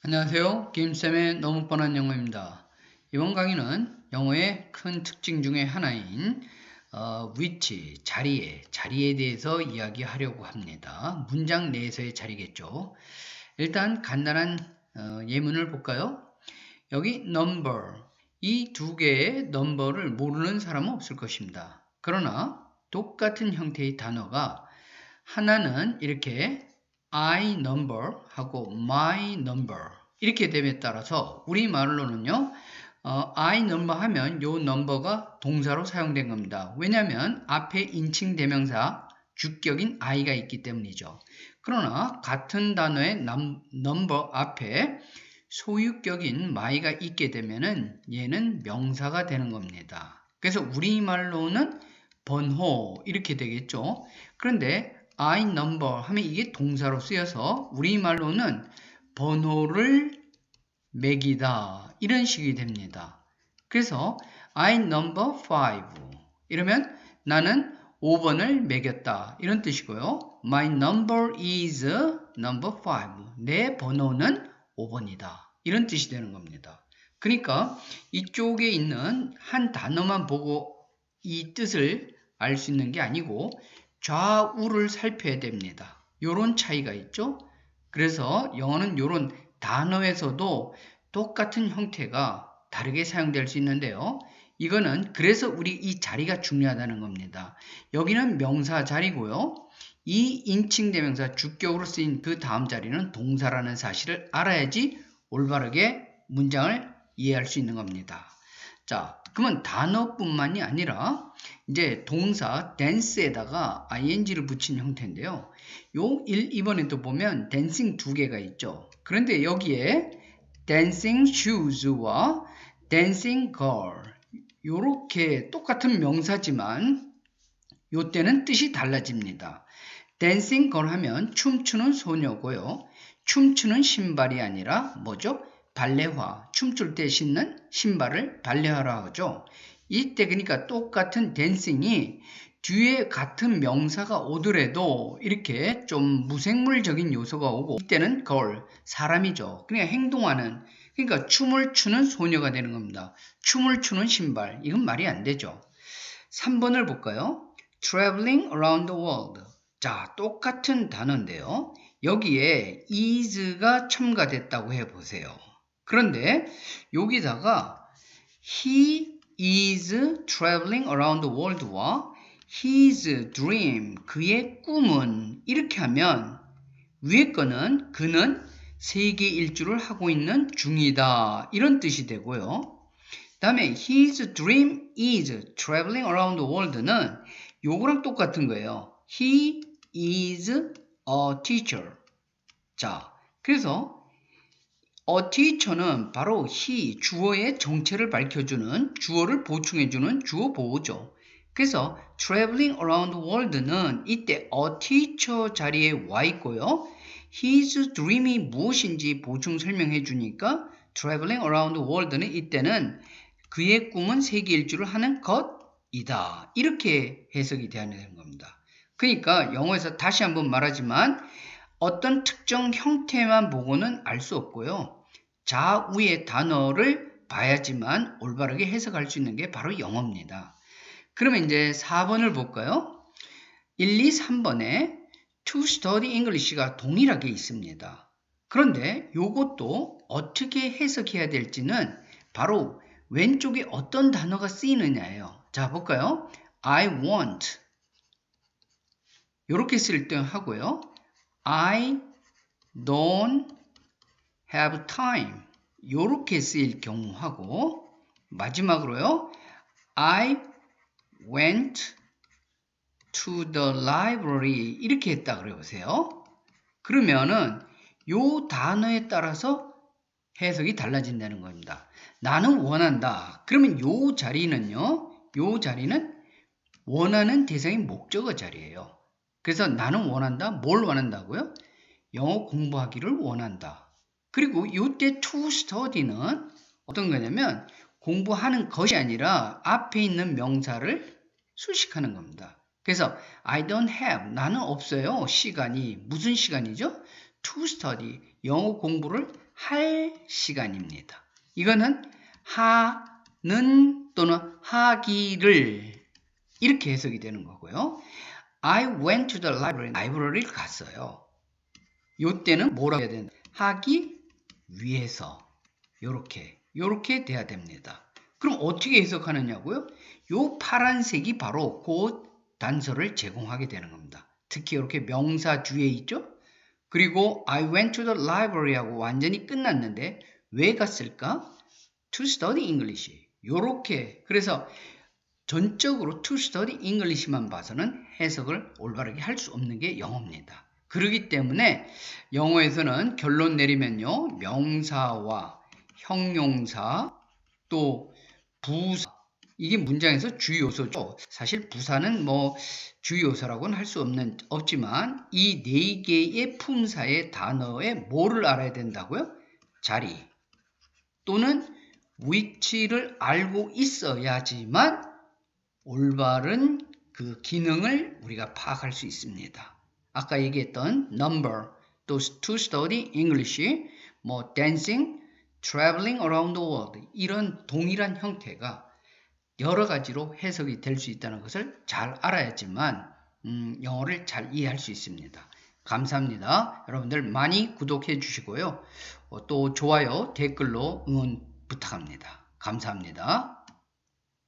안녕하세요. 김쌤의 너무 뻔한 영어입니다. 이번 강의는 영어의 큰 특징 중에 하나인 위치, 자리에 대해서 이야기하려고 합니다. 문장 내에서의 자리겠죠. 일단 간단한 예문을 볼까요? 여기 number, 이 두 개의 number를 모르는 사람은 없을 것입니다. 그러나 똑같은 형태의 단어가 하나는 이렇게 I number 하고 my number 이렇게 됨에 따라서 우리말로는요 I number 하면 요 number가 동사로 사용된 겁니다. 왜냐하면 앞에 인칭 대명사 주격인 I가 있기 때문이죠. 그러나 같은 단어의 number 앞에 소유격인 my가 있게 되면은 얘는 명사가 되는 겁니다. 그래서 우리말로는 번호 이렇게 되겠죠. 그런데 I number 하면 이게 동사로 쓰여서 우리말로는 번호를 매기다 이런 식이 됩니다. 그래서 I number 5 이러면 나는 5번을 매겼다 이런 뜻이고요. My number is number 5 내 번호는 5번이다 이런 뜻이 되는 겁니다. 그러니까 이쪽에 있는 한 단어만 보고 이 뜻을 알 수 있는 게 아니고 좌우를 살펴야 됩니다. 요런 차이가 있죠. 그래서 영어는 요런 단어에서도 똑같은 형태가 다르게 사용될 수 있는데요. 이거는 그래서 우리 이 자리가 중요하다는 겁니다. 여기는 명사 자리고요. 이 인칭 대명사 주격으로 쓰인 그 다음 자리는 동사라는 사실을 알아야지 올바르게 문장을 이해할 수 있는 겁니다. 자, 그러면 단어뿐만이 아니라 이제 동사 dance에다가 ing를 붙인 형태인데요. 요 2번에도 보면 dancing 두 개가 있죠. 그런데 여기에 dancing shoes와 dancing girl 요렇게 똑같은 명사지만 요때는 뜻이 달라집니다. dancing girl 하면 춤추는 소녀고요. 춤추는 신발이 아니라 뭐죠? 발레화, 춤출 때 신는 신발을 발레화라 하죠. 이때 그러니까 똑같은 dancing이 뒤에 같은 명사가 오더라도 이렇게 좀 무생물적인 요소가 오고 이때는 girl, 사람이죠. 그냥 행동하는, 그러니까 춤을 추는 소녀가 되는 겁니다. 춤을 추는 신발, 이건 말이 안 되죠. 3번을 볼까요? traveling around the world. 자, 똑같은 단어인데요. 여기에 is가 첨가됐다고 해보세요. 그런데 여기다가 he is traveling around the world와 his dream, 그의 꿈은 이렇게 하면 위에 거는 그는 세계 일주를 하고 있는 중이다 이런 뜻이 되고요. 다음에 his dream is traveling around the world는 요거랑 똑같은 거예요. He is a teacher. 자, 그래서 a teacher는 바로 he, 주어의 정체를 밝혀주는, 주어를 보충해주는 주어 보호죠. 그래서 traveling around the world는 이때 a teacher 자리에 와 있고요. his dream이 무엇인지 보충 설명해 주니까 traveling around the world는 이때는 그의 꿈은 세계 일주를 하는 것이다. 이렇게 해석이 되는 겁니다. 그러니까 영어에서 다시 한번 말하지만 어떤 특정 형태만 보고는 알 수 없고요. 좌우의 단어를 봐야지만 올바르게 해석할 수 있는 게 바로 영어입니다. 그러면 이제 4번을 볼까요? 1, 2, 3번에 to study English가 동일하게 있습니다. 그런데 이것도 어떻게 해석해야 될지는 바로 왼쪽에 어떤 단어가 쓰이느냐예요. 자, 볼까요? I want 이렇게 쓸 때 하고요. I don't have time 이렇게 쓰일 경우하고 마지막으로요. I went to the library 이렇게 했다 그래 보세요. 그러면은 요 단어에 따라서 해석이 달라진다는 겁니다. 나는 원한다. 그러면 요 자리는요. 요 자리는 원하는 대상이 목적어 자리예요. 그래서 나는 원한다. 뭘 원한다고요? 영어 공부하기를 원한다. 그리고 이때 to study는 어떤 거냐면 공부하는 것이 아니라 앞에 있는 명사를 수식하는 겁니다. 그래서 I don't have, 나는 없어요. 시간이. 무슨 시간이죠? to study, 영어 공부를 할 시간입니다. 이거는 하는 또는 하기를 이렇게 해석이 되는 거고요. I went to the library. 라이브러리를 갔어요. 요때는 뭐라고 해야 되나? 하기 위해서. 요렇게 돼야 됩니다. 그럼 어떻게 해석하느냐고요? 요 파란색이 바로 그 단서를 제공하게 되는 겁니다. 특히 이렇게 명사 뒤에 있죠? 그리고 I went to the library 하고 완전히 끝났는데 왜 갔을까? To study English. 요렇게. 그래서 전적으로 to study English만 봐서는 해석을 올바르게 할 수 없는 게 영어입니다. 그렇기 때문에 영어에서는 결론 내리면요. 명사와 형용사 또 부사 이게 문장에서 주요소죠. 사실 부사는 뭐 주요소라고는 할 수 없지만 이 네 개의 품사의 단어에 뭐를 알아야 된다고요? 자리 또는 위치를 알고 있어야지만 올바른 그 기능을 우리가 파악할 수 있습니다. 아까 얘기했던 number, 또 to study English, 뭐 dancing, traveling around the world 이런 동일한 형태가 여러 가지로 해석이 될 수 있다는 것을 잘 알아야지만 영어를 잘 이해할 수 있습니다. 감사합니다. 여러분들 많이 구독해 주시고요. 또 좋아요, 댓글로 응원 부탁합니다. 감사합니다.